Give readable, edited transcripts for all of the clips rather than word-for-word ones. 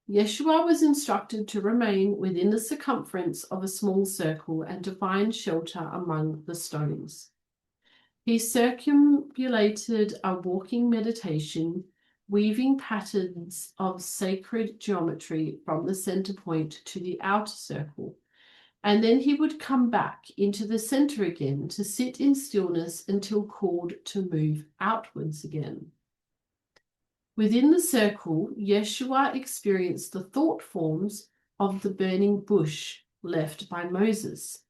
Yeshua was instructed to remain within the circumference of a small circle and to find shelter among the stones. He circumambulated a walking meditation, weaving patterns of sacred geometry from the center point to the outer circle, and then he would come back into the center again to sit in stillness until called to move outwards again. Within the circle, Yeshua experienced the thought forms of the burning bush left by Moses.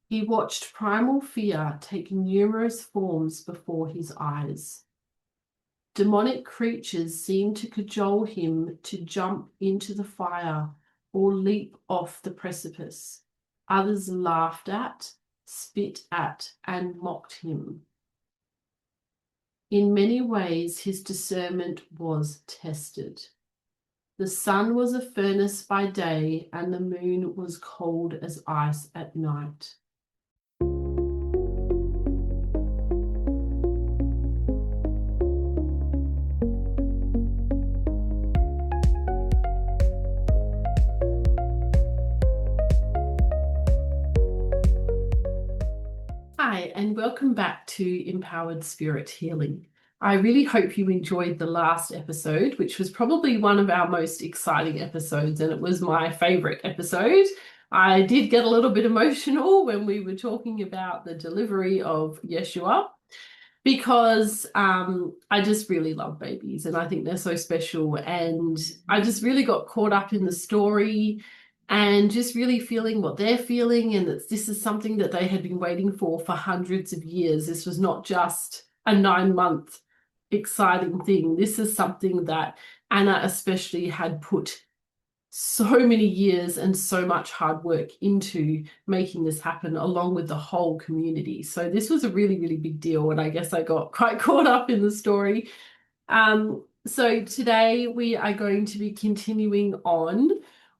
He watched primal fear take numerous forms before his eyes. Demonic creatures seemed to cajole him to jump into the fire or leap off the precipice. Others laughed at, spit at, and mocked him. In many ways, his discernment was tested. The sun was a furnace by day, and the moon was cold as ice at night. Hi, and welcome back to Empowered Spirit Healing. I really hope you enjoyed the last episode, which was probably one of our most exciting episodes, and it was my favorite episode. I did get a little bit emotional when we were talking about the delivery of Yeshua, because I just really love babies and I think they're so special, and I just really got caught up in the story and just really feeling what they're feeling, and that this is something that they had been waiting for hundreds of years. This was not just a 9-month exciting thing. This is something that Anna especially had put so many years and so much hard work into making this happen, along with the whole community. So this was a really, really big deal, and I guess I got quite caught up in the story. So today we are going to be continuing on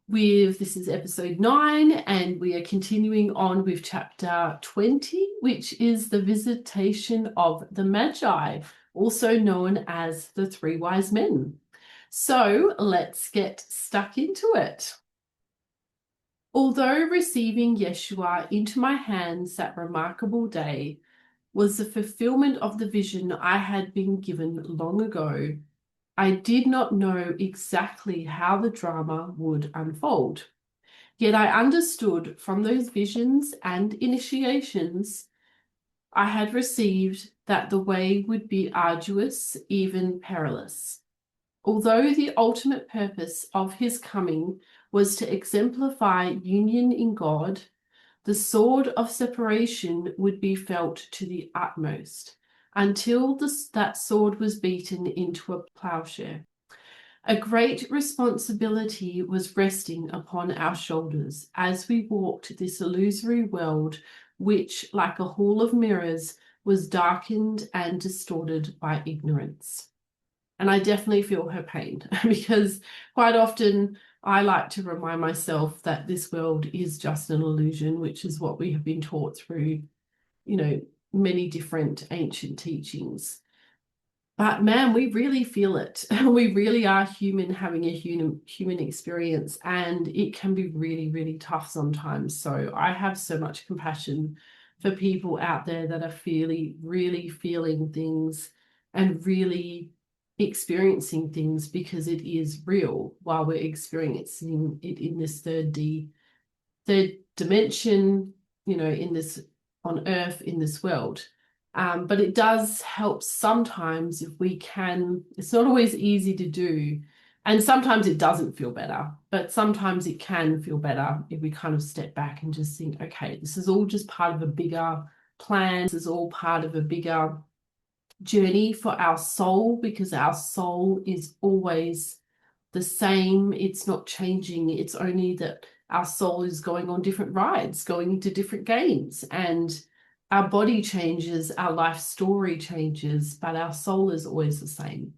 with, this is episode 9, and we are continuing on with chapter 20, which is the Visitation of the Magi, also known as the 3 Wise Men. So let's get stuck into it. Although receiving Yeshua into my hands that remarkable day was the fulfillment of the vision I had been given long ago, I did not know exactly how the drama would unfold. Yet I understood from those visions and initiations I had received that the way would be arduous, even perilous. Although the ultimate purpose of his coming was to exemplify union in God, the sword of separation would be felt to the utmost, until that sword was beaten into a plowshare. A great responsibility was resting upon our shoulders as we walked this illusory world, which, like a hall of mirrors, was darkened and distorted by ignorance. And I definitely feel her pain, because quite often I like to remind myself that this world is just an illusion, which is what we have been taught through, many different ancient teachings. But man, we really feel it. We really are human, having a human experience, and it can be really, really tough sometimes. So I have so much compassion for people out there that are really feeling things and really experiencing things, because it is real while we're experiencing it in this third dimension, in this, on earth, in this world. But it does help sometimes if we can. It's not always easy to do, and sometimes it doesn't feel better, but sometimes it can feel better if we kind of step back and just think, okay, this is all just part of a bigger plan. This is all part of a bigger journey for our soul, because our soul is always the same. It's not changing. It's only that our soul is going on different rides, going into different games, and our body changes, our life story changes, but our soul is always the same.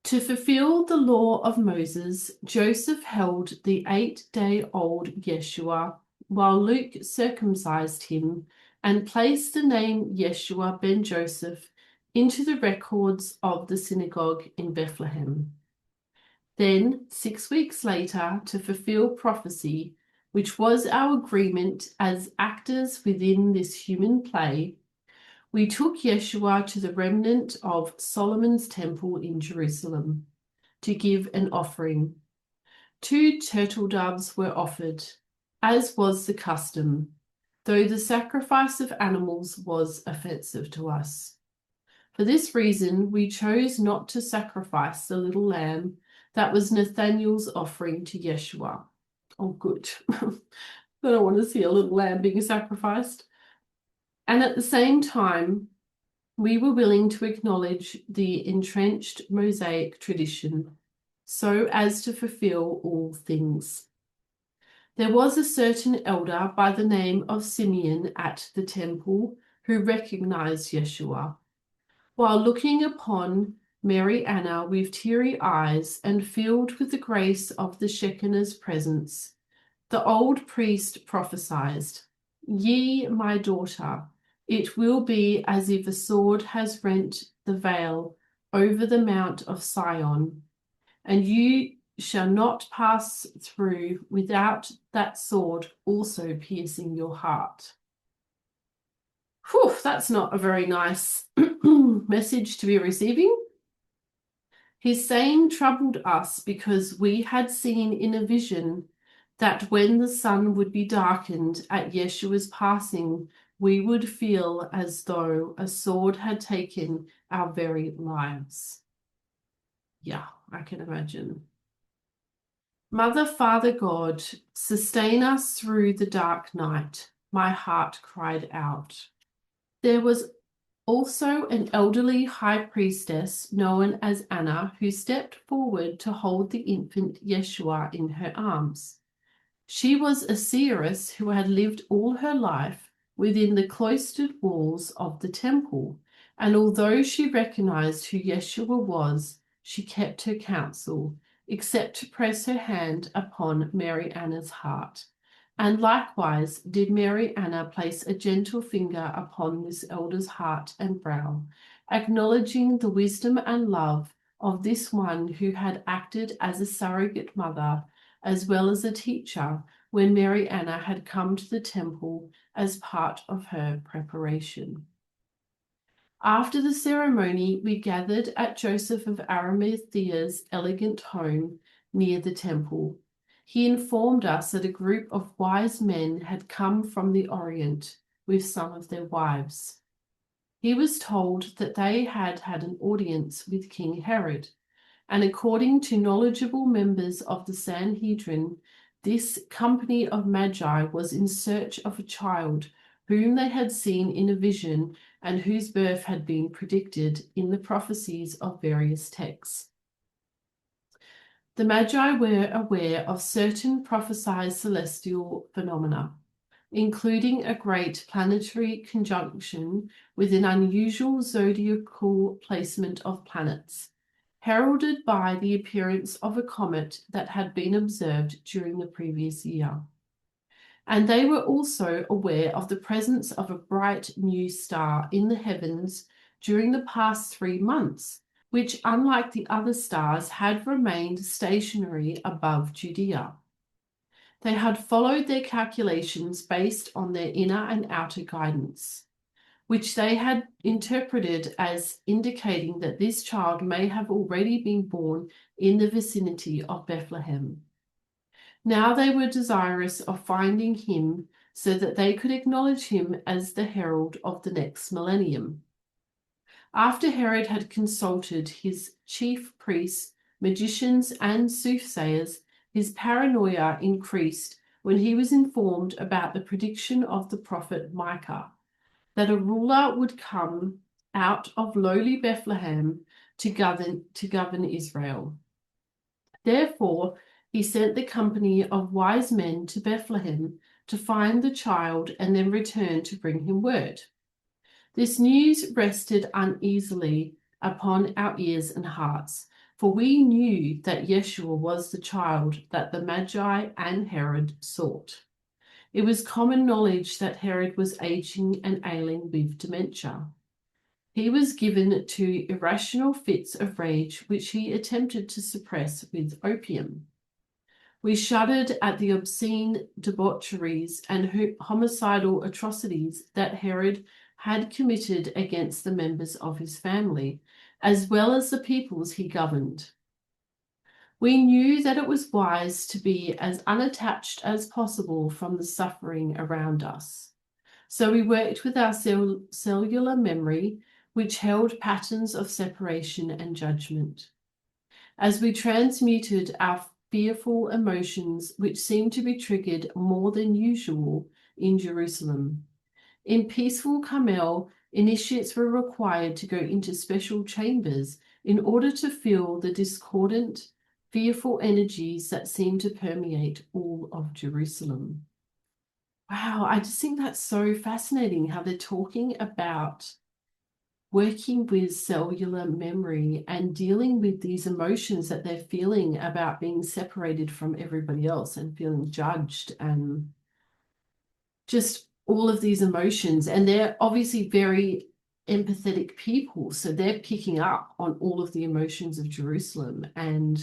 To fulfill the law of Moses, Joseph held the 8-day-old Yeshua, while Luke circumcised him and placed the name Yeshua ben Joseph into the records of the synagogue in Bethlehem. Then, 6 weeks later, to fulfill prophecy, which was our agreement as actors within this human play, we took Yeshua to the remnant of Solomon's temple in Jerusalem to give an offering. 2 turtle doves were offered, as was the custom, though the sacrifice of animals was offensive to us. For this reason, we chose not to sacrifice the little lamb that was Nathanael's offering to Yeshua. Oh, good. I don't want to see a little lamb being sacrificed. And at the same time, we were willing to acknowledge the entrenched Mosaic tradition so as to fulfill all things. There was a certain elder by the name of Simeon at the temple who recognized Yeshua. While looking upon Mary Anna with teary eyes and filled with the grace of the Shekinah's presence, the old priest prophesied, "Ye, my daughter, it will be as if a sword has rent the veil over the mount of Sion, and you shall not pass through without that sword also piercing your heart." Whew, that's not a very nice message to be receiving. His saying troubled us because we had seen in a vision that when the sun would be darkened at Yeshua's passing, we would feel as though a sword had taken our very lives. Yeah, I can imagine. Mother, Father God, sustain us through the dark night, my heart cried out. There was also an elderly high priestess known as Anna who stepped forward to hold the infant Yeshua in her arms. She was a seeress who had lived all her life within the cloistered walls of the temple, and although she recognized who Yeshua was, she kept her counsel, except to press her hand upon Mary Anna's heart. And likewise did Mary Anna place a gentle finger upon this elder's heart and brow, acknowledging the wisdom and love of this one who had acted as a surrogate mother as well as a teacher when Mary Anna had come to the temple as part of her preparation. After the ceremony, we gathered at Joseph of Arimathea's elegant home near the temple. He informed us that a group of wise men had come from the Orient with some of their wives. He was told that they had had an audience with King Herod, and according to knowledgeable members of the Sanhedrin, this company of Magi was in search of a child whom they had seen in a vision and whose birth had been predicted in the prophecies of various texts. The Magi were aware of certain prophesied celestial phenomena, including a great planetary conjunction with an unusual zodiacal placement of planets, heralded by the appearance of a comet that had been observed during the previous year. And they were also aware of the presence of a bright new star in the heavens during the past 3 months, which, unlike the other stars, had remained stationary above Judea. They had followed their calculations based on their inner and outer guidance, which they had interpreted as indicating that this child may have already been born in the vicinity of Bethlehem. Now they were desirous of finding him so that they could acknowledge him as the herald of the next millennium. After Herod had consulted his chief priests, magicians, and soothsayers, his paranoia increased when he was informed about the prediction of the prophet Micah, that a ruler would come out of lowly Bethlehem to govern Israel. Therefore, he sent the company of wise men to Bethlehem to find the child and then return to bring him word. This news rested uneasily upon our ears and hearts, for we knew that Yeshua was the child that the Magi and Herod sought. It was common knowledge that Herod was aging and ailing with dementia. He was given to irrational fits of rage, which he attempted to suppress with opium. We shuddered at the obscene debaucheries and homicidal atrocities that Herod had committed against the members of his family, as well as the peoples he governed. We knew that it was wise to be as unattached as possible from the suffering around us. So we worked with our cellular memory, which held patterns of separation and judgment. As we transmuted our fearful emotions, which seemed to be triggered more than usual in Jerusalem. In peaceful Carmel, initiates were required to go into special chambers in order to feel the discordant, fearful energies that seemed to permeate all of Jerusalem. Wow, I just think that's so fascinating how they're talking about working with cellular memory and dealing with these emotions that they're feeling about being separated from everybody else and feeling judged and just all of these emotions. And they're obviously very empathetic people. So they're picking up on all of the emotions of Jerusalem. And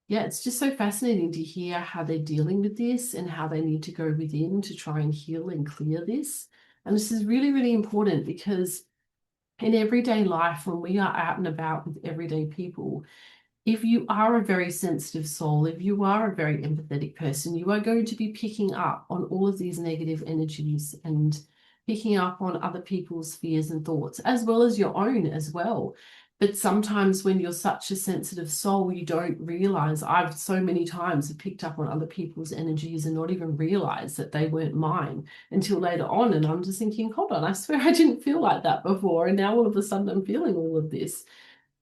yeah, it's just so fascinating to hear how they're dealing with this and how they need to go within to try and heal and clear this. And this is really, really important because in everyday life, when we are out and about with everyday people, if you are a very sensitive soul, if you are a very empathetic person, you are going to be picking up on all of these negative energies and picking up on other people's fears and thoughts, as well as your own as well. But sometimes when you're such a sensitive soul, you don't realize. I've so many times have picked up on other people's energies and not even realized that they weren't mine until later on. And I'm just thinking, hold on, I swear I didn't feel like that before. And now all of a sudden I'm feeling all of this.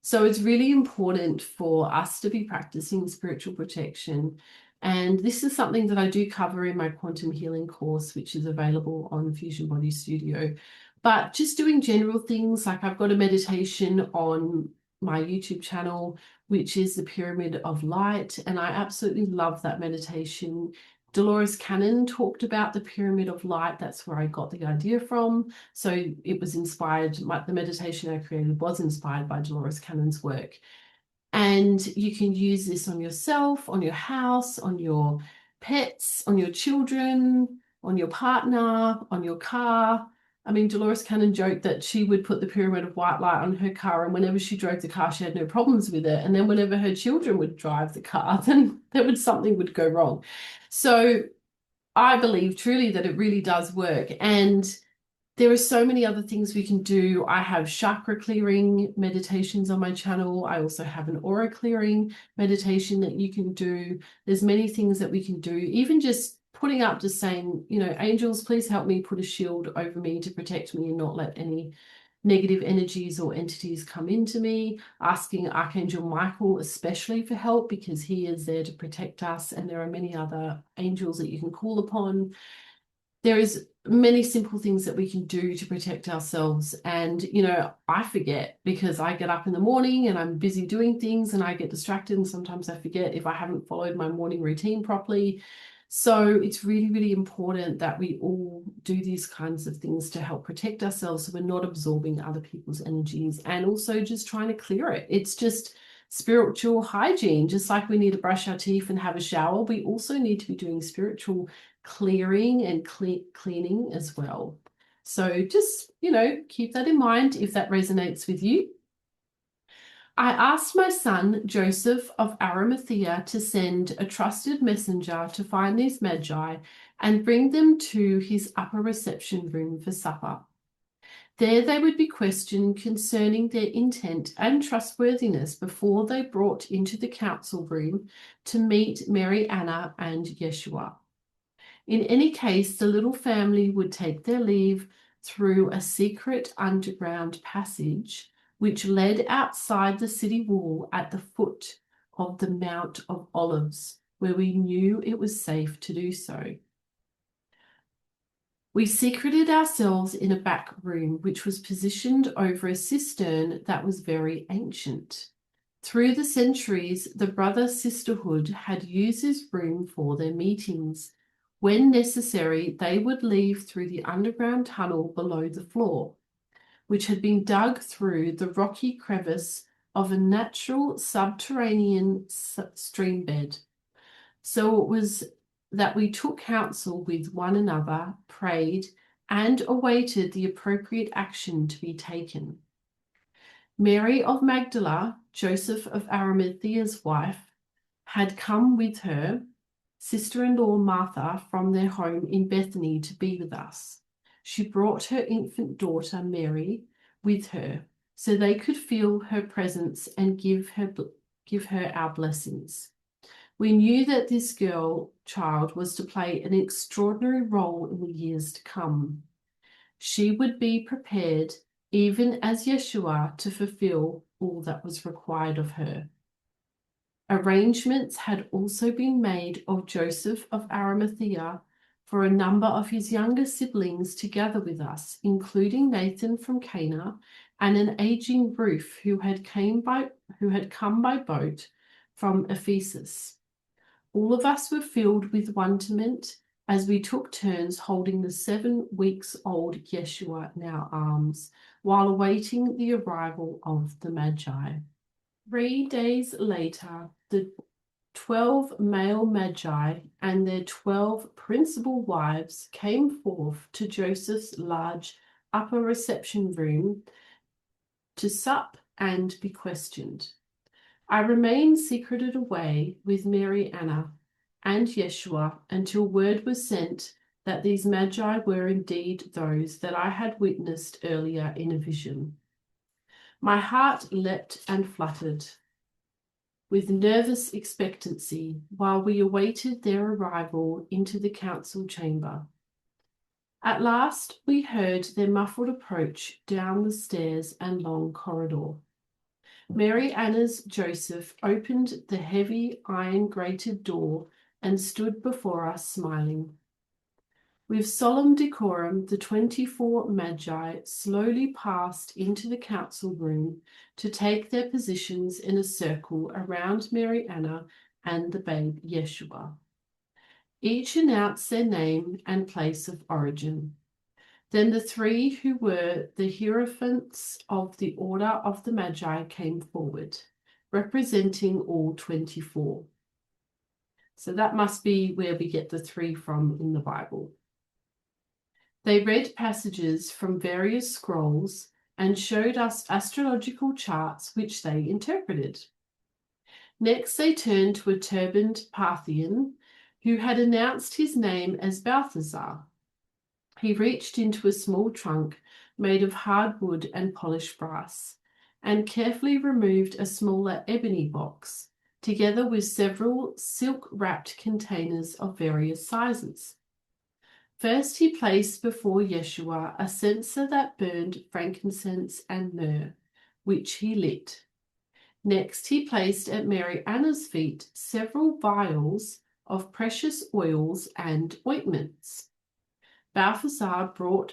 So it's really important for us to be practicing spiritual protection. And this is something that I do cover in my quantum healing course, which is available on Fusion Body Studio. But just doing general things, like I've got a meditation on my YouTube channel, which is the Pyramid of Light. And I absolutely love that meditation. Dolores Cannon talked about the Pyramid of Light. That's where I got the idea from. So it was inspired, the meditation I created was inspired by Dolores Cannon's work. And you can use this on yourself, on your house, on your pets, on your children, on your partner, on your car. I mean, Dolores Cannon joked that she would put the Pyramid of White Light on her car, and whenever she drove the car, she had no problems with it. And then whenever her children would drive the car, then something would go wrong. So I believe truly that it really does work. And there are so many other things we can do. I have chakra clearing meditations on my channel. I also have an aura clearing meditation that you can do. There's many things that we can do, even just putting up, just saying, angels, please help me put a shield over me to protect me and not let any negative energies or entities come into me, asking Archangel Michael especially for help because he is there to protect us, and there are many other angels that you can call upon. There is many simple things that we can do to protect ourselves. And, I forget because I get up in the morning and I'm busy doing things and I get distracted, and sometimes I forget if I haven't followed my morning routine properly. So it's really, really important that we all do these kinds of things to help protect ourselves so we're not absorbing other people's energies, and also just trying to clear it. It's just spiritual hygiene. Just like we need to brush our teeth and have a shower, we also need to be doing spiritual clearing and cleaning as well. So just, keep that in mind if that resonates with you. I asked my son, Joseph of Arimathea, to send a trusted messenger to find these Magi and bring them to his upper reception room for supper. There they would be questioned concerning their intent and trustworthiness before they brought into the council room to meet Mary Anna and Yeshua. In any case, the little family would take their leave through a secret underground passage which led outside the city wall at the foot of the Mount of Olives, where we knew it was safe to do so. We secreted ourselves in a back room which was positioned over a cistern that was very ancient. Through the centuries, the brother sisterhood had used this room for their meetings. When necessary, they would leave through the underground tunnel below the floor. which had been dug through the rocky crevice of a natural subterranean stream bed. So it was that we took counsel with one another, prayed, and awaited the appropriate action to be taken. Mary of Magdala, Joseph of Arimathea's wife, had come with her sister-in-law Martha from their home in Bethany to be with us. She brought her infant daughter Mary with her so they could feel her presence and give her our blessings. We knew that this child was to play an extraordinary role in the years to come. She would be prepared, even as Yeshua, to fulfill all that was required of her. Arrangements had also been made of Joseph of Arimathea for a number of his younger siblings to gather with us, including Nathan from Cana and an aging Ruth who had come by boat from Ephesus. All of us were filled with wonderment as we took turns holding the 7 weeks old Yeshua in our arms while awaiting the arrival of the Magi. 3 days later, the 12 male Magi and their 12 principal wives came forth to Joseph's large upper reception room to sup and be questioned. I remained secreted away with Mary Anna and Yeshua until word was sent that these Magi were indeed those that I had witnessed earlier in a vision. My heart leapt and fluttered with nervous expectancy while we awaited their arrival into the council chamber. At last we heard their muffled approach down the stairs and long corridor. Mary Anna's Joseph opened the heavy iron-grated door and stood before us smiling. With solemn decorum, the 24 Magi slowly passed into the council room to take their positions in a circle around Mary Anna and the babe Yeshua. Each announced their name and place of origin. Then the 3 who were the hierophants of the order of the Magi came forward, representing all 24. So that must be where we get the 3 from in the Bible. They read passages from various scrolls and showed us astrological charts which they interpreted. Next, they turned to a turbaned Parthian who had announced his name as Balthazar. He reached into a small trunk made of hard wood and polished brass and carefully removed a smaller ebony box, together with several silk-wrapped containers of various sizes. First, he placed before Yeshua a censer that burned frankincense and myrrh, which he lit. Next, he placed at Mary Anna's feet several vials of precious oils and ointments. Balthazar brought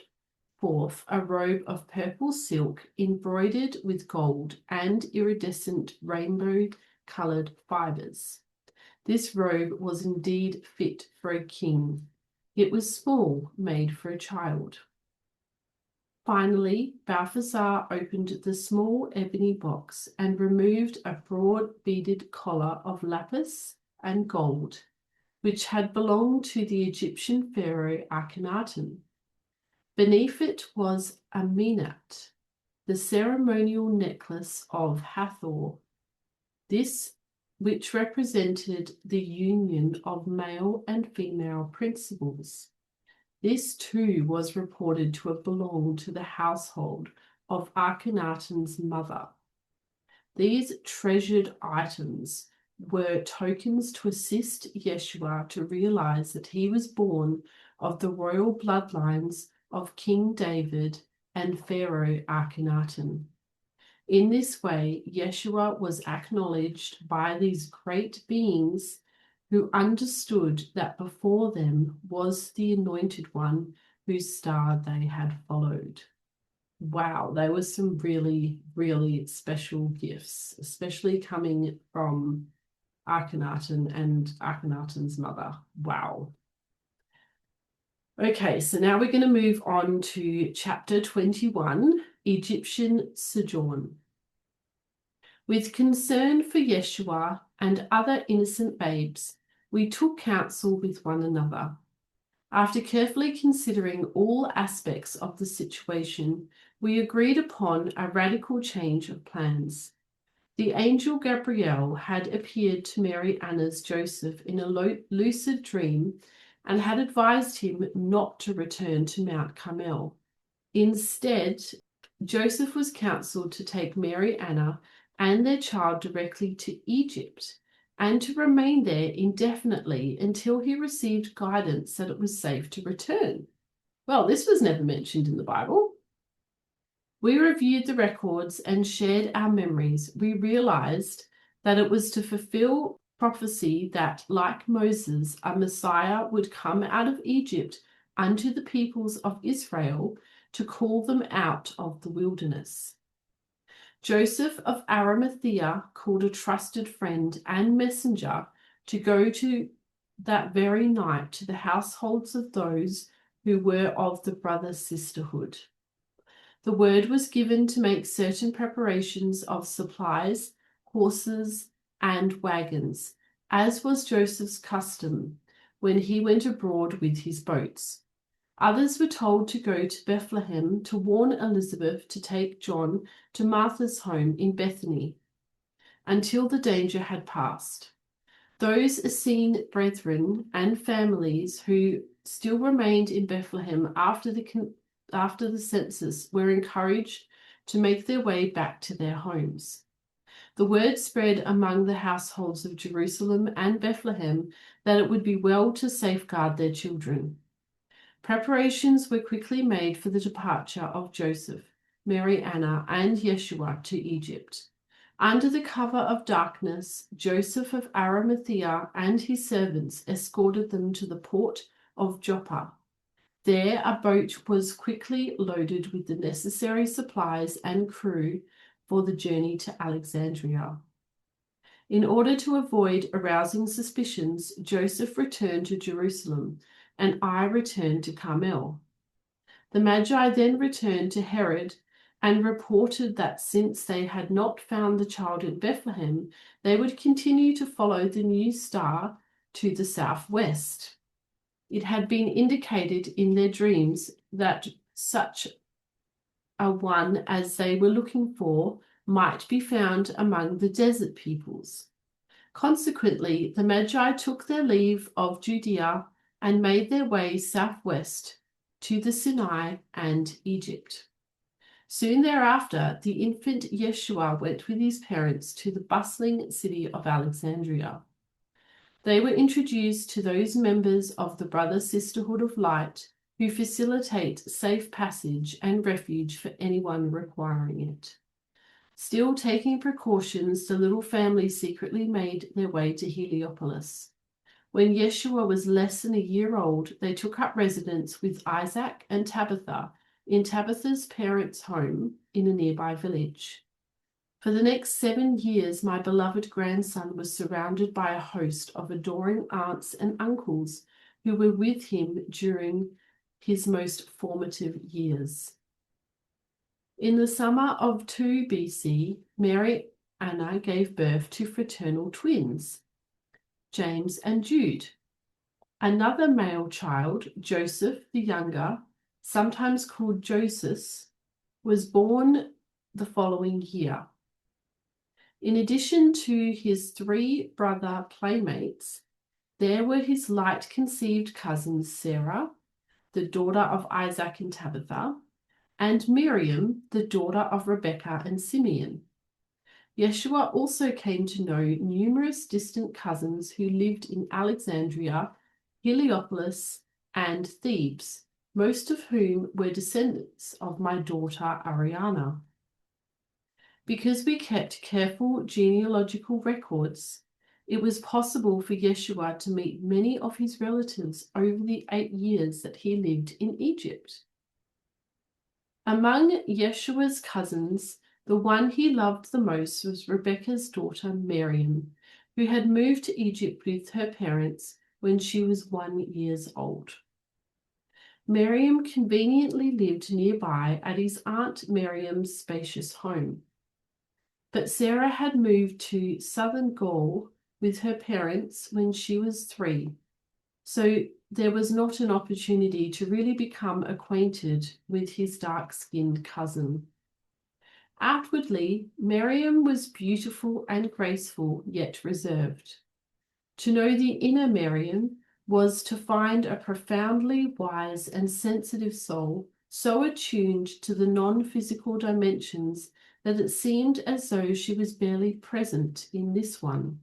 forth a robe of purple silk embroidered with gold and iridescent rainbow-coloured fibres. This robe was indeed fit for a king. It was small, made for a child. Finally, Balthazar opened the small ebony box and removed a broad beaded collar of lapis and gold, which had belonged to the Egyptian pharaoh Akhenaten. Beneath it was a minat, the ceremonial necklace of Hathor, which represented the union of male and female principles. This too was reported to have belonged to the household of Akhenaten's mother. These treasured items were tokens to assist Yeshua to realize that he was born of the royal bloodlines of King David and Pharaoh Akhenaten. In this way, Yeshua was acknowledged by these great beings who understood that before them was the Anointed One whose star they had followed. Wow, there were some really, really special gifts, especially coming from Akhenaten and Akhenaten's mother. Wow. Okay, so now we're going to move on to chapter 21. Egyptian sojourn. With concern for Yeshua and other innocent babes, we took counsel with one another. After carefully considering all aspects of the situation, we agreed upon a radical change of plans. The angel Gabriel had appeared to Mary Anna's Joseph in a lucid dream and had advised him not to return to Mount Carmel. Instead, Joseph was counseled to take Mary Anna and their child directly to Egypt and to remain there indefinitely until he received guidance that it was safe to return. Well, this was never mentioned in the Bible. We reviewed the records and shared our memories. We realized that it was to fulfill prophecy that, like Moses, a Messiah would come out of Egypt unto the peoples of Israel to call them out of the wilderness. Joseph of Arimathea called a trusted friend and messenger to go to that very night to the households of those who were of the brother sisterhood. The word was given to make certain preparations of supplies, horses, and wagons, as was Joseph's custom when he went abroad with his boats. Others were told to go to Bethlehem to warn Elizabeth to take John to Martha's home in Bethany until the danger had passed. Those Essene brethren and families who still remained in Bethlehem after the census were encouraged to make their way back to their homes. The word spread among the households of Jerusalem and Bethlehem that it would be well to safeguard their children. Preparations were quickly made for the departure of Joseph, Mary Anna, and Yeshua to Egypt. Under the cover of darkness, Joseph of Arimathea and his servants escorted them to the port of Joppa. There a boat was quickly loaded with the necessary supplies and crew for the journey to Alexandria. In order to avoid arousing suspicions, Joseph returned to Jerusalem, and I returned to Carmel. The Magi then returned to Herod and reported that since they had not found the child in Bethlehem, they would continue to follow the new star to the southwest. It had been indicated in their dreams that such a one as they were looking for might be found among the desert peoples. Consequently, the Magi took their leave of Judea and made their way southwest to the Sinai and Egypt. Soon thereafter, the infant Yeshua went with his parents to the bustling city of Alexandria. They were introduced to those members of the Brother Sisterhood of Light who facilitate safe passage and refuge for anyone requiring it. Still taking precautions, the little family secretly made their way to Heliopolis. When Yeshua was less than a year old, they took up residence with Isaac and Tabitha in Tabitha's parents' home in a nearby village. For the next 7 years, my beloved grandson was surrounded by a host of adoring aunts and uncles who were with him during his most formative years. In the summer of 2 BC, Mary Anna gave birth to fraternal twins, James and Jude. Another male child, Joseph the younger, sometimes called Joseph, was born the following year. In addition to his 3 brother playmates, there were his light-conceived cousins Sarah, the daughter of Isaac and Tabitha, and Miriam, the daughter of Rebekah and Simeon. Yeshua also came to know numerous distant cousins who lived in Alexandria, Heliopolis, and Thebes, most of whom were descendants of my daughter Ariana. Because we kept careful genealogical records, it was possible for Yeshua to meet many of his relatives over the 8 years that he lived in Egypt. Among Yeshua's cousins, the one he loved the most was Rebekah's daughter Miriam, who had moved to Egypt with her parents when she was 1 year old. Miriam conveniently lived nearby at his Aunt Miriam's spacious home. But Sarah had moved to southern Gaul with her parents when she was 3, so there was not an opportunity to really become acquainted with his dark-skinned cousin. Outwardly, Miriam was beautiful and graceful, yet reserved. To know the inner Miriam was to find a profoundly wise and sensitive soul, so attuned to the non-physical dimensions that it seemed as though she was barely present in this one.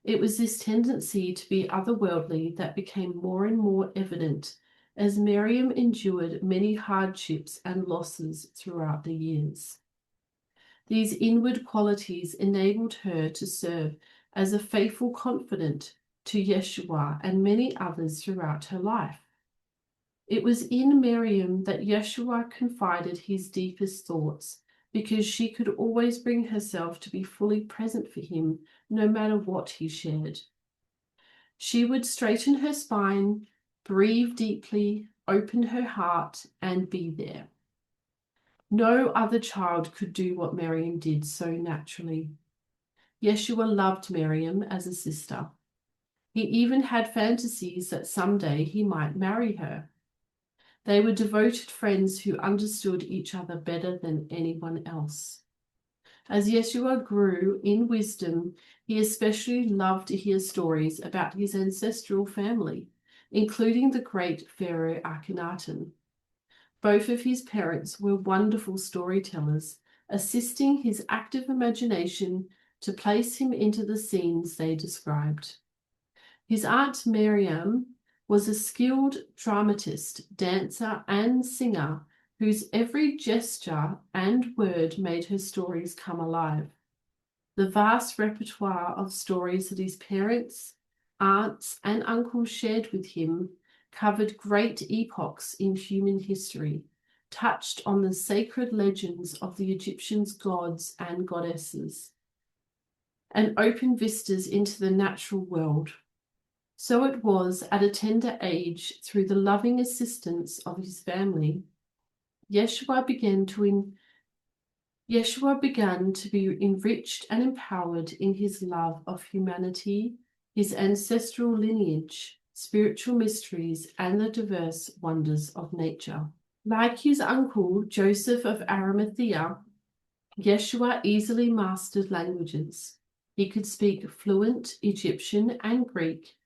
It was this tendency to be otherworldly that became more and more evident as Miriam endured many hardships and losses throughout the years. These inward qualities enabled her to serve as a faithful confidant to Yeshua and many others throughout her life. It was in Miriam that Yeshua confided his deepest thoughts, because she could always bring herself to be fully present for him, no matter what he shared. She would straighten her spine, breathe deeply, open her heart, and be there. No other child could do what Miriam did so naturally. Yeshua loved Miriam as a sister. He even had fantasies that someday he might marry her. They were devoted friends who understood each other better than anyone else. As Yeshua grew in wisdom, he especially loved to hear stories about his ancestral family, including the great Pharaoh Akhenaten. Both of his parents were wonderful storytellers, assisting his active imagination to place him into the scenes they described. His aunt Miriam was a skilled dramatist, dancer, and singer whose every gesture and word made her stories come alive. The vast repertoire of stories that his parents, aunts, and uncles shared with him covered great epochs in human history, touched on the sacred legends of the Egyptians' gods and goddesses, and opened vistas into the natural world. So it was at a tender age, through the loving assistance of his family, Yeshua began to be enriched and empowered in his love of humanity, his ancestral lineage, spiritual mysteries, and the diverse wonders of nature. Like his uncle Joseph of Arimathea, Yeshua easily mastered languages. He could speak fluent Egyptian and Greek,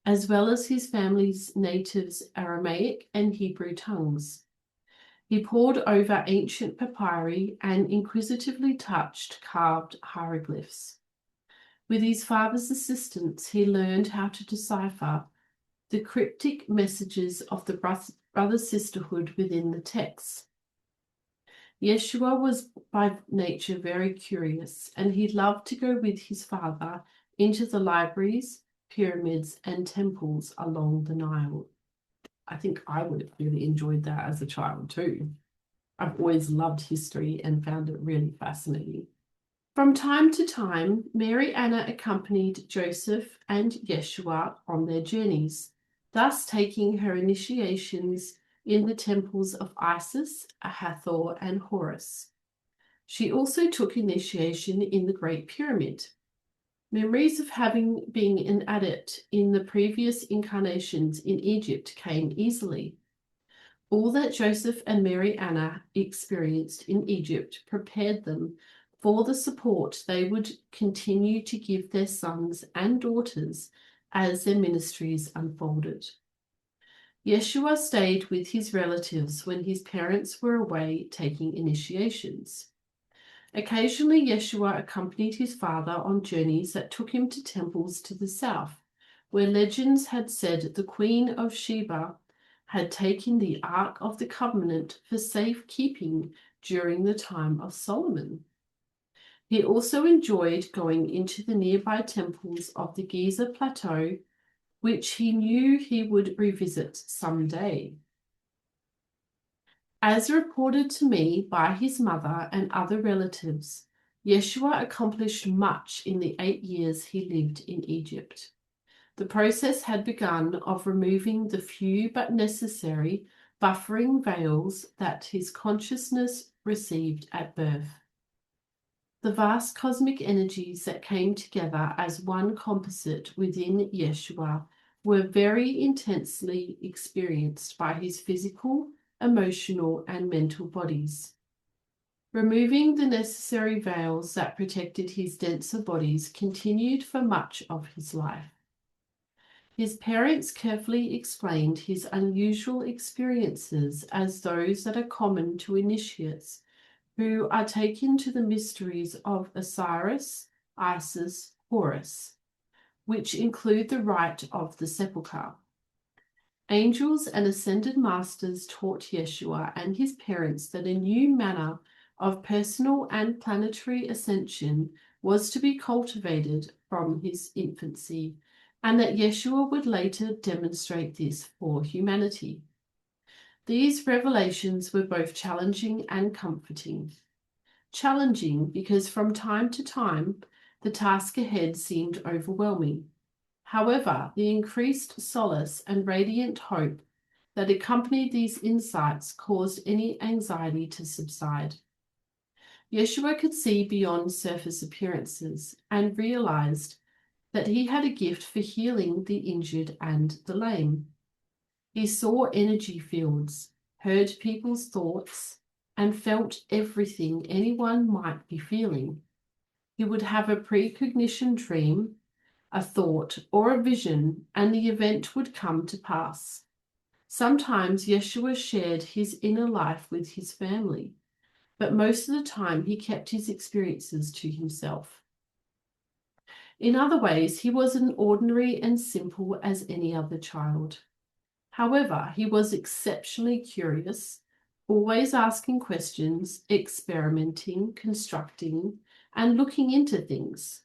as well as his family's natives' Aramaic and Hebrew tongues. He pored over ancient papyri and inquisitively touched carved hieroglyphs. With his father's assistance, he learned how to decipher the cryptic messages of the brother sisterhood within the texts. Yeshua was by nature very curious, and he loved to go with his father into the libraries, pyramids, and temples along the Nile. I think I would have really enjoyed that as a child too. I've always loved history and found it really fascinating. From time to time, Mary Anna accompanied Joseph and Yeshua on their journeys, thus taking her initiations in the temples of Isis, Hathor, and Horus. She also took initiation in the Great Pyramid. Memories of having been an adept in the previous incarnations in Egypt came easily. All that Joseph and Mary Anna experienced in Egypt prepared them for the support they would continue to give their sons and daughters as their ministries unfolded. Yeshua stayed with his relatives when his parents were away taking initiations. Occasionally, Yeshua accompanied his father on journeys that took him to temples to the south, where legends had said the Queen of Sheba had taken the Ark of the Covenant for safekeeping during the time of Solomon. He also enjoyed going into the nearby temples of the Giza Plateau, which he knew he would revisit someday. As reported to me by his mother and other relatives, Yeshua accomplished much in the 8 years he lived in Egypt. The process had begun of removing the few but necessary buffering veils that his consciousness received at birth. The vast cosmic energies that came together as one composite within Yeshua were very intensely experienced by his physical, emotional, and mental bodies. Removing the necessary veils that protected his denser bodies continued for much of his life. His parents carefully explained his unusual experiences as those that are common to initiates who are taken to the mysteries of Osiris, Isis, Horus, which include the rite of the sepulchre. Angels and ascended masters taught Yeshua and his parents that a new manner of personal and planetary ascension was to be cultivated from his infancy, and that Yeshua would later demonstrate this for humanity. These revelations were both challenging and comforting. Challenging because from time to time the task ahead seemed overwhelming. However, the increased solace and radiant hope that accompanied these insights caused any anxiety to subside. Yeshua could see beyond surface appearances and realized that he had a gift for healing the injured and the lame. He saw energy fields, heard people's thoughts, and felt everything anyone might be feeling. He would have a precognition dream, a thought, or a vision, and the event would come to pass. Sometimes Yeshua shared his inner life with his family, but most of the time he kept his experiences to himself. In other ways, he was as ordinary and simple as any other child. However, he was exceptionally curious, always asking questions, experimenting, constructing, and looking into things.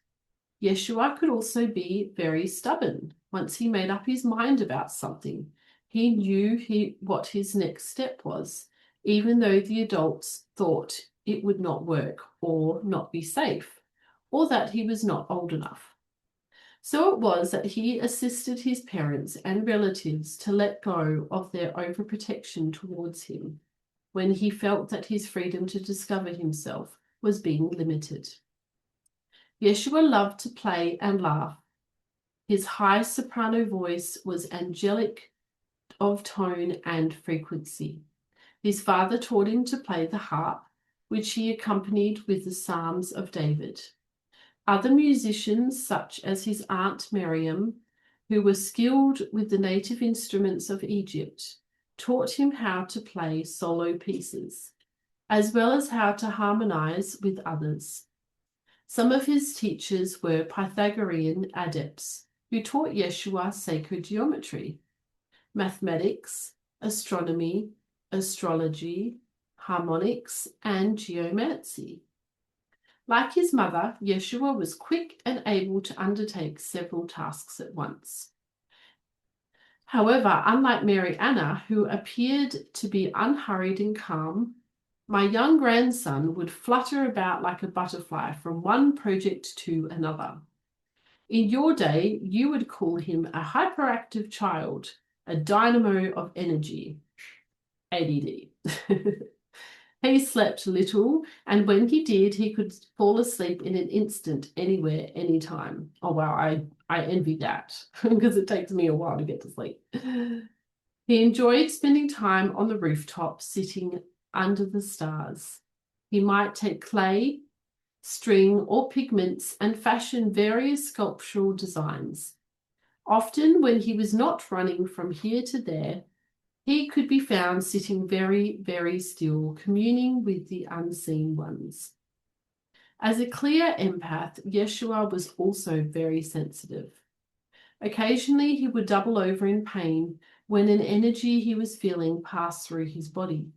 Yeshua could also be very stubborn. Once he made up his mind about something, he knew what his next step was, even though the adults thought it would not work or not be safe, or that he was not old enough. So it was that he assisted his parents and relatives to let go of their overprotection towards him when he felt that his freedom to discover himself was being limited. Yeshua loved to play and laugh. His high soprano voice was angelic of tone and frequency. His father taught him to play the harp, which he accompanied with the Psalms of David. Other musicians, such as his aunt Miriam, who was skilled with the native instruments of Egypt, taught him how to play solo pieces, as well as how to harmonize with others. Some of his teachers were Pythagorean adepts, who taught Yeshua sacred geometry, mathematics, astronomy, astrology, harmonics, and geomancy. Like his mother, Yeshua was quick and able to undertake several tasks at once. However, unlike Mary Anna, who appeared to be unhurried and calm, my young grandson would flutter about like a butterfly from one project to another. In your day, you would call him a hyperactive child, a dynamo of energy, ADD. He slept little, and when he did, he could fall asleep in an instant, anywhere, anytime. Oh, wow, I envy that, because it takes me a while to get to sleep. He enjoyed spending time on the rooftop, sitting under the stars. He might take clay, string, or pigments and fashion various sculptural designs. Often, when he was not running from here to there, he could be found sitting very, very still, communing with the unseen ones. As a clear empath, Yeshua was also very sensitive. Occasionally, he would double over in pain when an energy he was feeling passed through his body.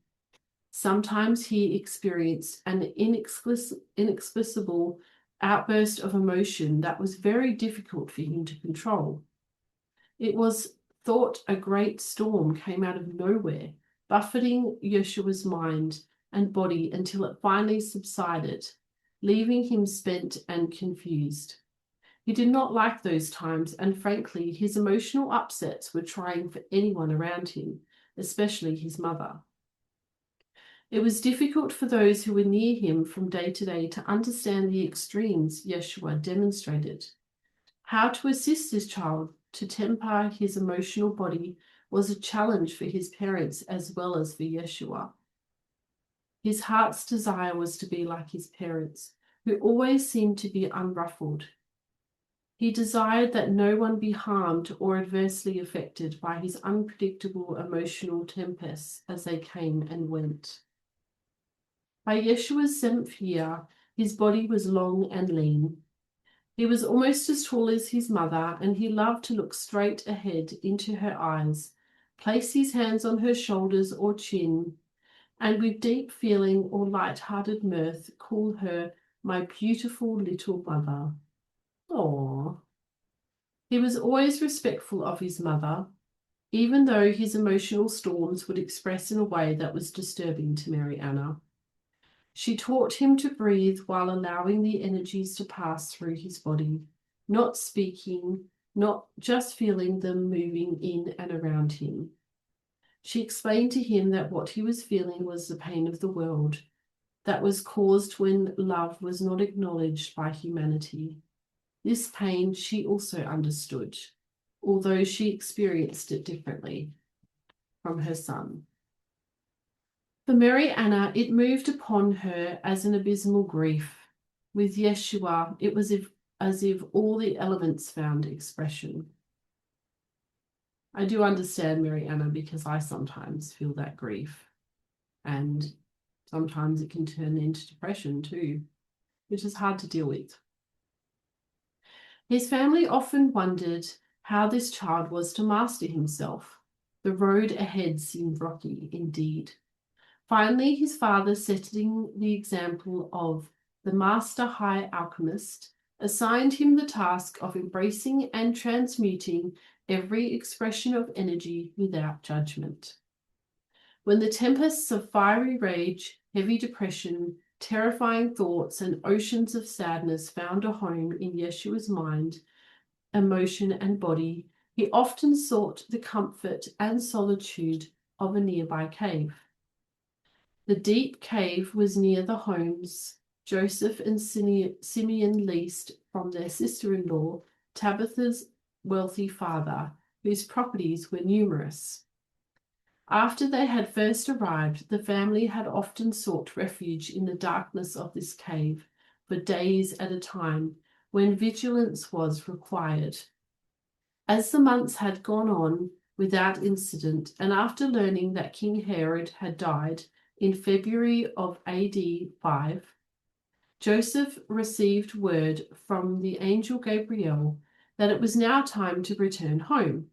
Sometimes he experienced an inexplicable outburst of emotion that was very difficult for him to control. It was thought a great storm came out of nowhere, buffeting Yeshua's mind and body until it finally subsided, leaving him spent and confused. He did not like those times, and frankly, his emotional upsets were trying for anyone around him, especially his mother. It was difficult for those who were near him from day to day to understand the extremes Yeshua demonstrated. How to assist this child to temper his emotional body was a challenge for his parents as well as for Yeshua. His heart's desire was to be like his parents, who always seemed to be unruffled. He desired that no one be harmed or adversely affected by his unpredictable emotional tempests as they came and went. By Yeshua's 7th year, his body was long and lean. He was almost as tall as his mother, and he loved to look straight ahead into her eyes, place his hands on her shoulders or chin, and with deep feeling or light-hearted mirth call her my beautiful little mother. Aww. He was always respectful of his mother, even though his emotional storms would express in a way that was disturbing to Mary Anna. She taught him to breathe while allowing the energies to pass through his body, not speaking, not just feeling them moving in and around him. She explained to him that what he was feeling was the pain of the world that was caused when love was not acknowledged by humanity. This pain she also understood, although she experienced it differently from her son. For Mary Anna, it moved upon her as an abysmal grief. With Yeshua, it was as if all the elements found expression. I do understand Mary Anna because I sometimes feel that grief, and sometimes it can turn into depression too, which is hard to deal with. His family often wondered how this child was to master himself. The road ahead seemed rocky indeed. Finally, his father, setting the example of the master high alchemist, assigned him the task of embracing and transmuting every expression of energy without judgment. When the tempests of fiery rage, heavy depression, terrifying thoughts, and oceans of sadness found a home in Yeshua's mind, emotion, and body, he often sought the comfort and solitude of a nearby cave. The deep cave was near the homes Joseph and Simeon leased from their sister-in-law, Tabitha's wealthy father, whose properties were numerous. After they had first arrived, the family had often sought refuge in the darkness of this cave for days at a time, when vigilance was required. As the months had gone on without incident, and after learning that King Herod had died in February of AD 5, Joseph received word from the angel Gabriel that it was now time to return home.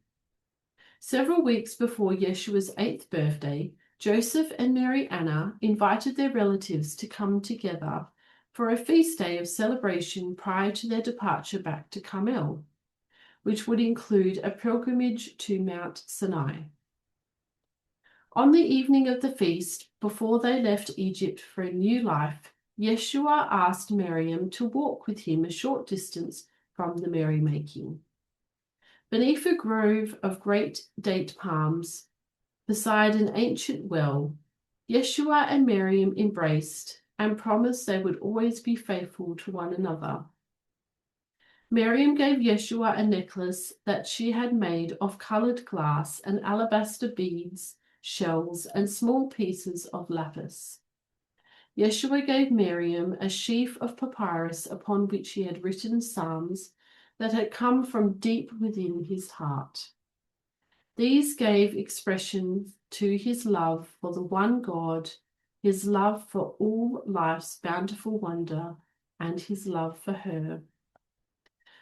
Several weeks before Yeshua's 8th birthday, Joseph and Mary Anna invited their relatives to come together for a feast day of celebration prior to their departure back to Carmel, which would include a pilgrimage to Mount Sinai. On the evening of the feast, before they left Egypt for a new life, Yeshua asked Miriam to walk with him a short distance from the merrymaking. Beneath a grove of great date palms, beside an ancient well, Yeshua and Miriam embraced and promised they would always be faithful to one another. Miriam gave Yeshua a necklace that she had made of colored glass and alabaster beads, shells, and small pieces of lapis. Yeshua gave Miriam a sheaf of papyrus upon which he had written psalms that had come from deep within his heart. These gave expression to his love for the one God, his love for all life's bountiful wonder, and his love for her.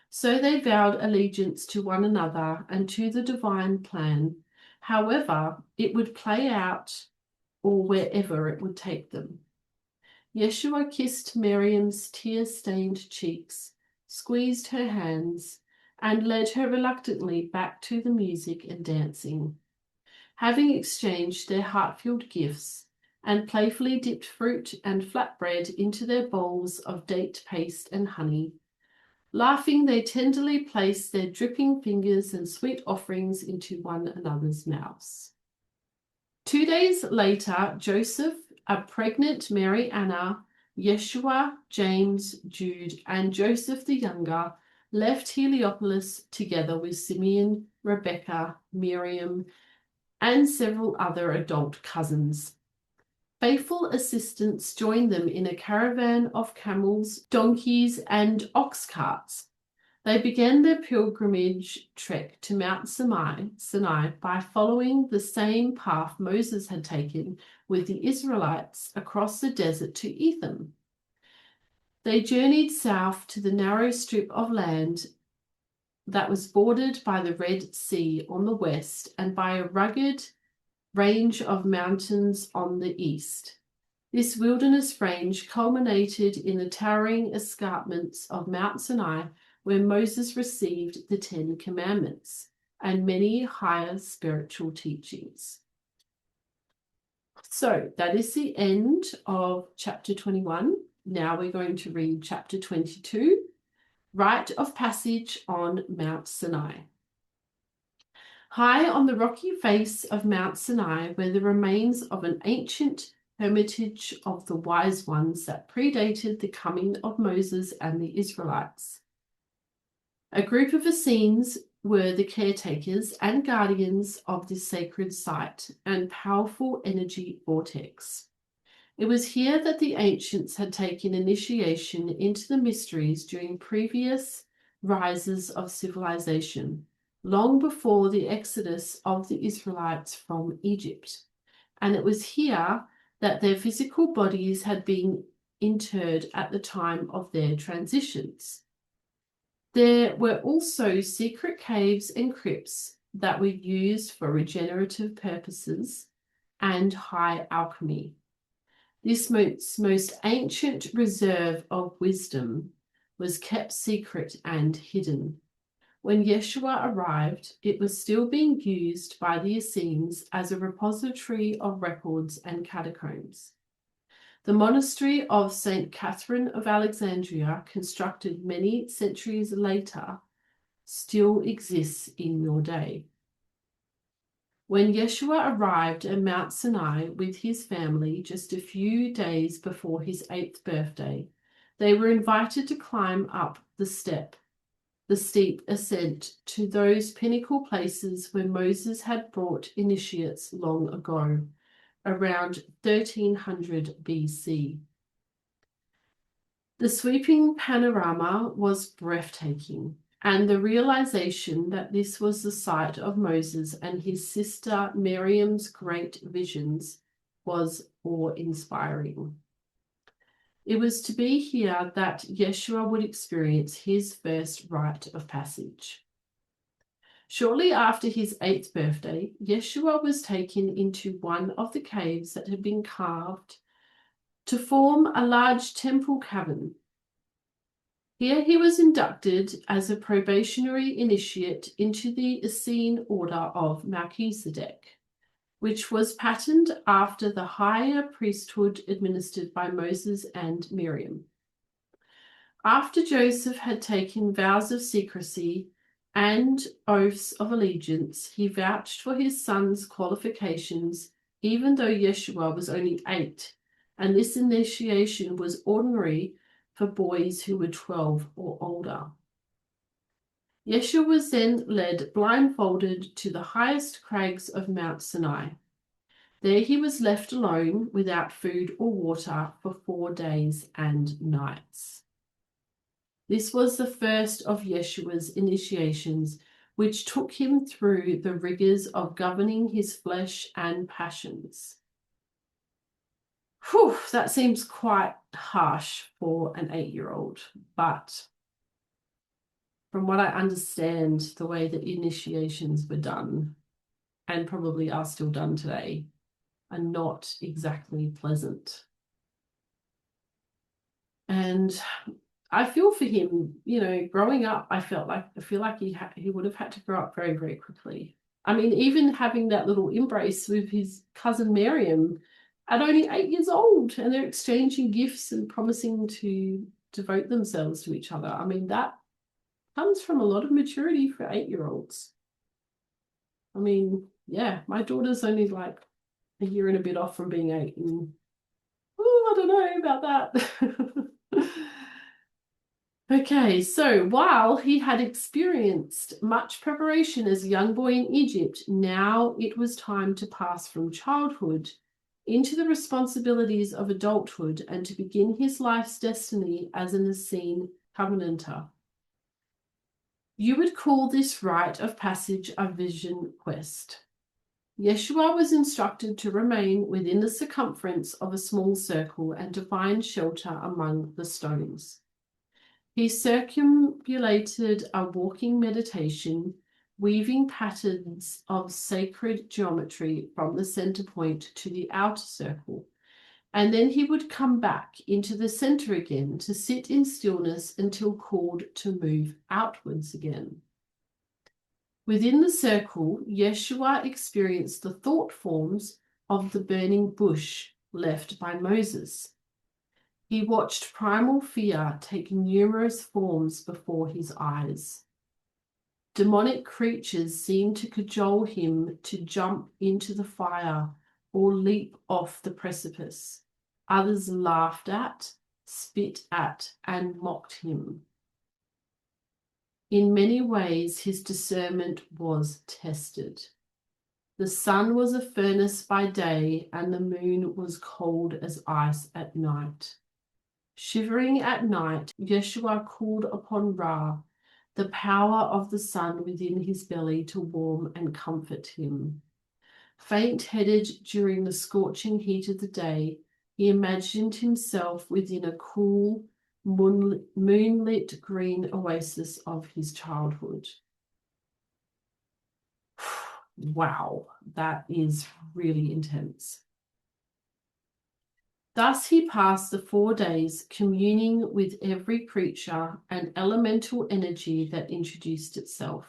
So they vowed allegiance to one another and to the divine plan, however it would play out or wherever it would take them. Yeshua kissed Miriam's tear-stained cheeks, squeezed her hands, and led her reluctantly back to the music and dancing. Having exchanged their heart-filled gifts and playfully dipped fruit and flatbread into their bowls of date paste and honey, Laughing, they tenderly placed their dripping fingers and sweet offerings into one another's mouths. 2 days later, Joseph, a pregnant Mary Anna, Yeshua, James, Jude, and Joseph the younger left Heliopolis together with Simeon, Rebecca, Miriam, and several other adult cousins. Faithful assistants joined them in a caravan of camels, donkeys, and ox carts. They began their pilgrimage trek to Mount Sinai by following the same path Moses had taken with the Israelites across the desert to Etham. They journeyed south to the narrow strip of land that was bordered by the Red Sea on the west and by a rugged range of mountains on the east. This wilderness range culminated in the towering escarpments of Mount Sinai, where Moses received the 10 Commandments and many higher spiritual teachings. So that is the end of chapter 21. Now we're going to read chapter 22, Rite of Passage on Mount Sinai. High on the rocky face of Mount Sinai were the remains of an ancient hermitage of the wise ones that predated the coming of Moses and the Israelites. A group of Essenes were the caretakers and guardians of this sacred site and powerful energy vortex. It was here that the ancients had taken initiation into the mysteries during previous rises of civilization, long before the exodus of the Israelites from Egypt. And it was here that their physical bodies had been interred at the time of their transitions. There were also secret caves and crypts that were used for regenerative purposes and high alchemy. This most ancient reserve of wisdom was kept secret and hidden. When Yeshua arrived, it was still being used by the Essenes as a repository of records and catacombs. The monastery of St. Catherine of Alexandria, constructed many centuries later, still exists in your day. When Yeshua arrived at Mount Sinai with his family just a few days before his 8th birthday, they were invited to climb up the steep ascent to those pinnacle places where Moses had brought initiates long ago, around 1300 BC. The sweeping panorama was breathtaking, and the realization that this was the site of Moses and his sister Miriam's great visions was awe-inspiring. It was to be here that Yeshua would experience his first rite of passage. Shortly after his 8th birthday, Yeshua was taken into one of the caves that had been carved to form a large temple cavern. Here he was inducted as a probationary initiate into the Essene order of Melchizedek, which was patterned after the higher priesthood administered by Moses and Miriam. After Joseph had taken vows of secrecy and oaths of allegiance, he vouched for his son's qualifications, even though Yeshua was only 8, and this initiation was ordinary for boys who were 12 or older. Yeshua was then led blindfolded to the highest crags of Mount Sinai. There he was left alone without food or water for 4 days and nights. This was the first of Yeshua's initiations, which took him through the rigors of governing his flesh and passions. Whew, that seems quite harsh for an 8-year-old, but from what I understand, the way that initiations were done, and probably are still done today, are not exactly pleasant. And I feel for him, growing up, I feel like he would have had to grow up very, very quickly. I mean, even having that little embrace with his cousin Miriam at only 8 years old, and they're exchanging gifts and promising to devote themselves to each other. I mean, that comes from a lot of maturity for 8-year-olds. I mean, yeah, my daughter's only like a year and a bit off from being 8, and I don't know about that. Okay, so while he had experienced much preparation as a young boy in Egypt, now it was time to pass from childhood into the responsibilities of adulthood and to begin his life's destiny as an Essene covenanter. You would call this rite of passage a vision quest. Yeshua was instructed to remain within the circumference of a small circle and to find shelter among the stones. He circumambulated a walking meditation, weaving patterns of sacred geometry from the center point to the outer circle, and then he would come back into the center again to sit in stillness until called to move outwards again. Within the circle, Yeshua experienced the thought forms of the burning bush left by Moses. He watched primal fear take numerous forms before his eyes. Demonic creatures seemed to cajole him to jump into the fire or leap off the precipice. Others laughed at, spit at, and mocked him. In many ways, his discernment was tested. The sun was a furnace by day, and the moon was cold as ice at night. Shivering at night, Yeshua called upon Ra, the power of the sun within his belly, to warm and comfort him. Faint-headed during the scorching heat of the day, he imagined himself within a cool, moonlit green oasis of his childhood. Wow, that is really intense. Thus he passed the 4 days communing with every creature and elemental energy that introduced itself.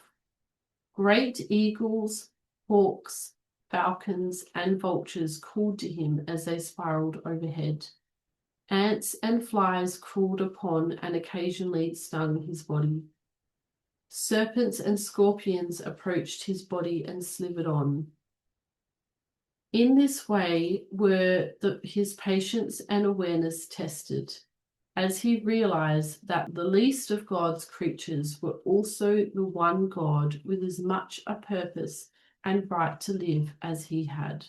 Great eagles, hawks, falcons, and vultures called to him as they spiraled overhead. Ants and flies crawled upon and occasionally stung his body. Serpents and scorpions approached his body and slithered on. In this way were his patience and awareness tested, as he realized that the least of God's creatures were also the one God with as much a purpose and right to live as he had.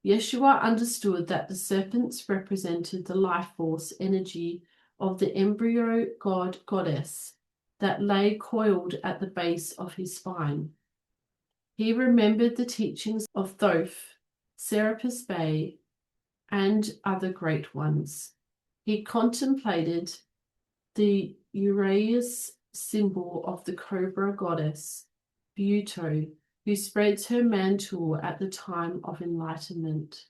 Yeshua understood that the serpents represented the life force energy of the embryo goddess that lay coiled at the base of his spine. He remembered the teachings of Thoth, Serapis Bey, and other great ones. He contemplated the Uraeus symbol of the cobra goddess, Buto, who spreads her mantle at the time of enlightenment.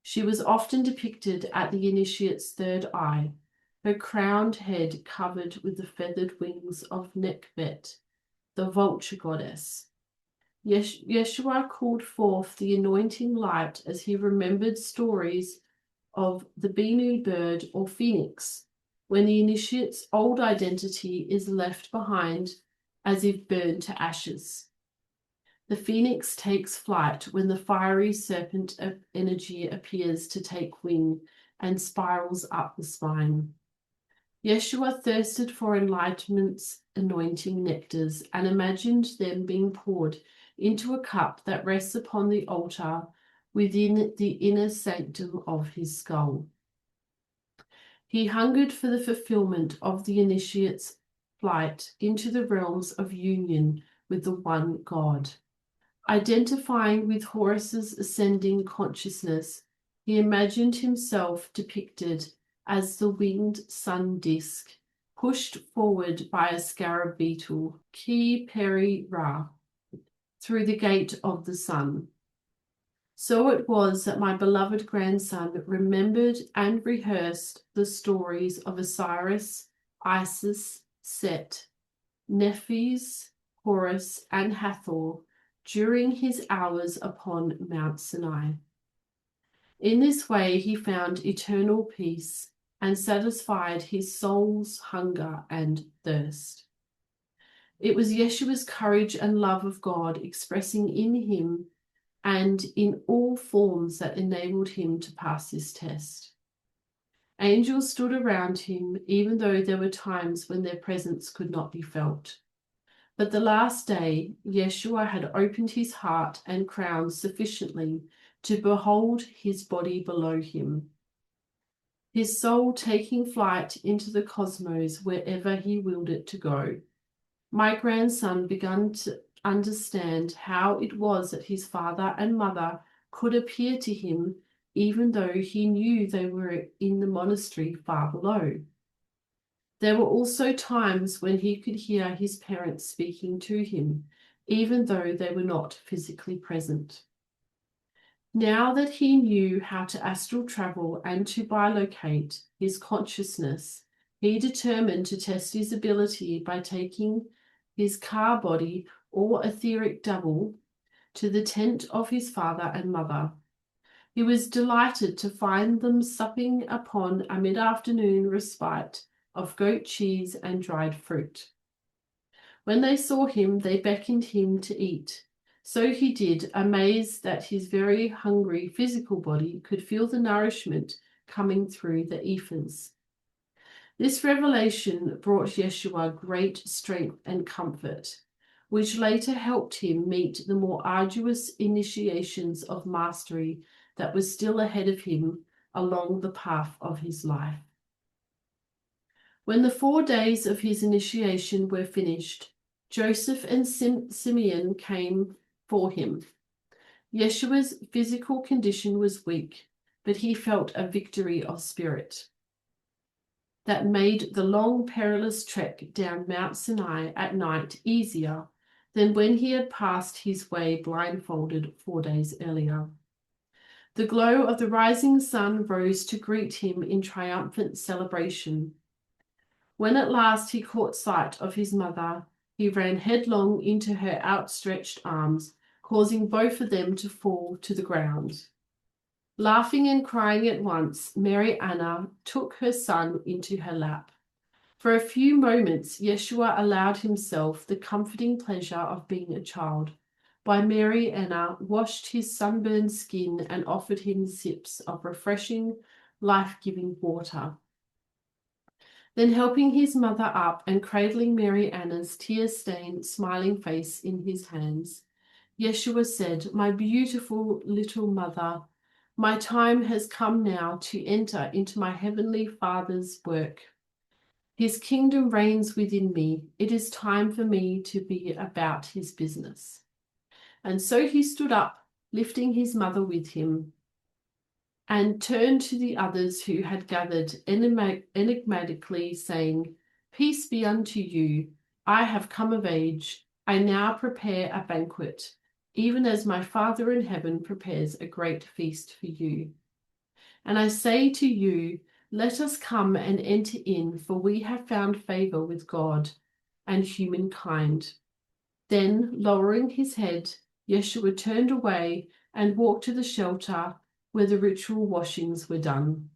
She was often depicted at the initiate's third eye, her crowned head covered with the feathered wings of Nekbet, the vulture goddess. Yeshua called forth the anointing light as he remembered stories of the Binu bird or phoenix, when the initiate's old identity is left behind as if burned to ashes. The phoenix takes flight when the fiery serpent of energy appears to take wing and spirals up the spine. Yeshua thirsted for enlightenment's anointing nectars and imagined them being poured into a cup that rests upon the altar within the inner sanctum of his skull. He hungered for the fulfillment of the initiate's flight into the realms of union with the one God. Identifying with Horus's ascending consciousness, he imagined himself depicted as the winged sun disk, pushed forward by a scarab beetle, Ki Peri Ra, through the gate of the sun. So it was that my beloved grandson remembered and rehearsed the stories of Osiris, Isis, Set, Nephthys, Horus, and Hathor during his hours upon Mount Sinai. In this way he found eternal peace and satisfied his soul's hunger and thirst. It was Yeshua's courage and love of God expressing in him and in all forms that enabled him to pass this test. Angels stood around him, even though there were times when their presence could not be felt. But the last day, Yeshua had opened his heart and crown sufficiently to behold his body below him, his soul taking flight into the cosmos wherever he willed it to go. My grandson began to understand how it was that his father and mother could appear to him even though he knew they were in the monastery far below. There were also times when he could hear his parents speaking to him, even though they were not physically present. Now that he knew how to astral travel and to bilocate his consciousness, he determined to test his ability by taking his car body or etheric double to the tent of his father and mother. He was delighted to find them supping upon a mid-afternoon respite of goat cheese and dried fruit. When they saw him, they beckoned him to eat. So he did, amazed that his very hungry physical body could feel the nourishment coming through the ethers. This revelation brought Yeshua great strength and comfort, which later helped him meet the more arduous initiations of mastery that was still ahead of him along the path of his life. When the 4 days of his initiation were finished, Joseph and Simeon came for him. Yeshua's physical condition was weak, but he felt a victory of spirit that made the long, perilous trek down Mount Sinai at night easier than when he had passed his way blindfolded 4 days earlier. The glow of the rising sun rose to greet him in triumphant celebration. When at last he caught sight of his mother, he ran headlong into her outstretched arms, causing both of them to fall to the ground. Laughing and crying at once, Mary Anna took her son into her lap. For a few moments, Yeshua allowed himself the comforting pleasure of being a child, while Mary Anna washed his sunburned skin and offered him sips of refreshing, life-giving water. Then helping his mother up and cradling Mary Anna's tear-stained, smiling face in his hands, Yeshua said, "My beautiful little mother, my time has come now to enter into my heavenly Father's work. His kingdom reigns within me. It is time for me to be about his business." And so he stood up, lifting his mother with him, and turned to the others who had gathered enigmatically, saying, "Peace be unto you. I have come of age. I now prepare a banquet, even as my Father in heaven prepares a great feast for you. And I say to you, let us come and enter in, for we have found favor with God and humankind." Then, lowering his head, Yeshua turned away and walked to the shelter where the ritual washings were done.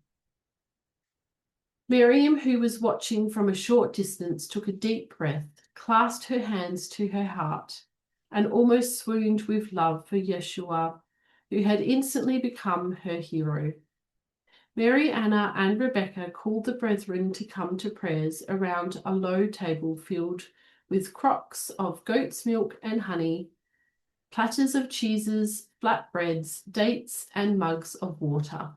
Miriam, who was watching from a short distance, took a deep breath, clasped her hands to her heart, and almost swooned with love for Yeshua, who had instantly become her hero. Mary Anna and Rebecca called the brethren to come to prayers around a low table filled with crocks of goat's milk and honey, platters of cheeses, flatbreads, dates, and mugs of water.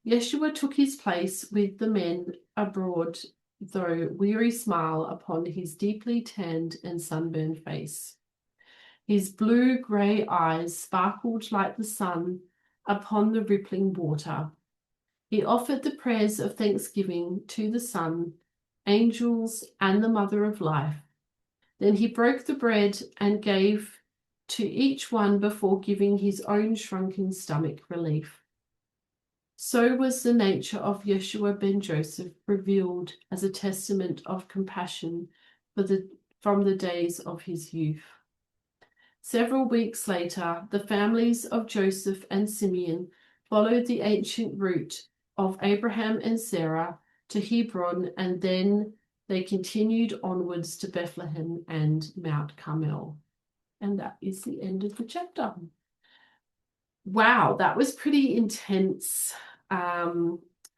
Yeshua took his place with the men, a broad, though weary smile upon his deeply tanned and sunburned face. His blue-grey eyes sparkled like the sun upon the rippling water. He offered the prayers of thanksgiving to the sun, angels, and the Mother of Life. Then he broke the bread and gave to each one before giving his own shrunken stomach relief. So was the nature of Yeshua ben Joseph revealed as a testament of compassion from the days of his youth. Several weeks later, the families of Joseph and Simeon followed the ancient route of Abraham and Sarah to Hebron, and then they continued onwards to Bethlehem and Mount Carmel. And that is the end of the chapter. Wow, that was pretty intense.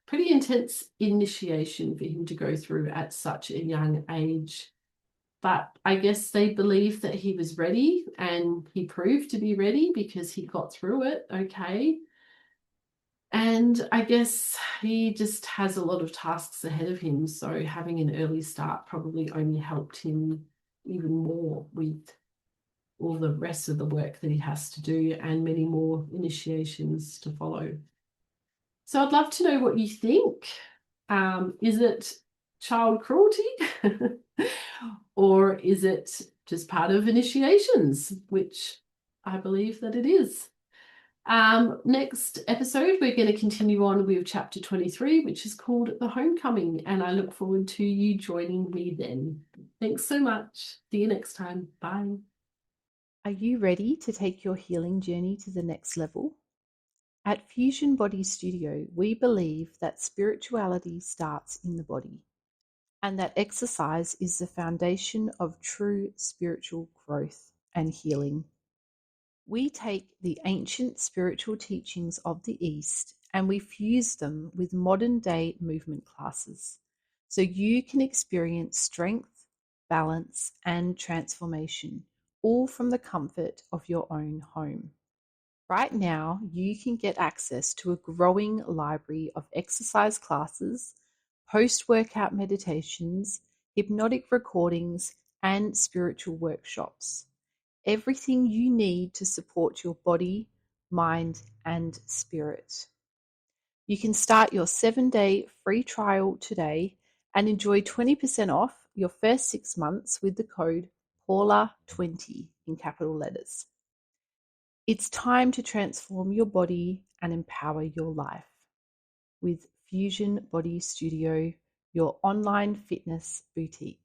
Pretty intense initiation for him to go through at such a young age. But I guess they believed that he was ready, and he proved to be ready because he got through it okay. And I guess he just has a lot of tasks ahead of him, so having an early start probably only helped him even more with all the rest of the work that he has to do and many more initiations to follow. So I'd love to know what you think. Is it child cruelty? Or is it just part of initiations, which I believe that it is. Next episode, we're going to continue on with chapter 23, which is called The Homecoming, and I look forward to you joining me then. Thanks so much. See you next time. Bye. Are you ready to take your healing journey to the next level? At Fusion Body Studio, we believe that spirituality starts in the body, and that exercise is the foundation of true spiritual growth and healing. We take the ancient spiritual teachings of the East and we fuse them with modern day movement classes so you can experience strength, balance, and transformation, all from the comfort of your own home. Right now, you can get access to a growing library of exercise classes, post-workout meditations, hypnotic recordings, and spiritual workshops. Everything you need to support your body, mind, and spirit. You can start your 7-day free trial today and enjoy 20% off your first 6 months with the code PAULA20 in capital letters. It's time to transform your body and empower your life with Fusion Body Studio, your online fitness boutique.